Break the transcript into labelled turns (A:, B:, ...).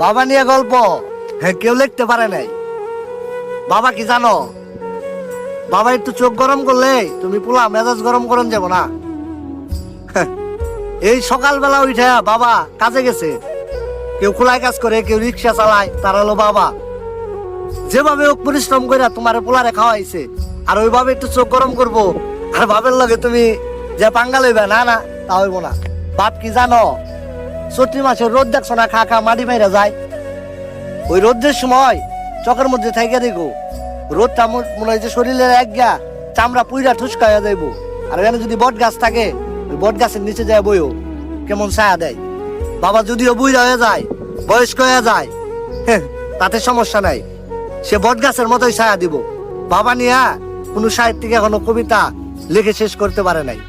A: বাবা নিয়ে গল্প, হ্যাঁ কেউ লিখতে পারে নাই। বাবা কি জানো, বাবা একটু চোখ গরম করলে তুমি পুলা মেজাজ গরম করেন যাব না। এই সকালবেলা উঠে বাবা কাজে গেছে, কেউ খোলায় কাজ করে, কেউ রিক্সা চালায়, তার হলো বাবা। যেভাবে হোক পরিশ্রম করে তোমার পোলারে খাওয়াইছে, আর ওইভাবে একটু চোখ গরম করবো আর বাপের লগে তুমি যে পাঙ্গা লইবে, না না তা হইব না। বাপ কি জানো, চৈত্র মাসের রোদ দেখছো না, খা খা মাটি মাইরা যায়। ওই রোদের সময় চকের মধ্যে থাইকা দেখো, রোদটা মনে হয় যে শরীরের একগা চামড়া পুইরা ঠুসকা হয়ে যাইবো। আর এখানে যদি বট গাছ থাকে, ওই বট গাছের নিচে যায় বইও কেমন ছায়া দেয়। বাবা যদিও বুইরা হয়ে যায়, বয়স্ক হয়ে যায়, তাতে সমস্যা নাই, সে বট গাছের মতোই ছায়া দিব। বাবা নিয়া কোনো সাহিত্যিক এখনো কবিতা লিখে শেষ করতে পারে নাই।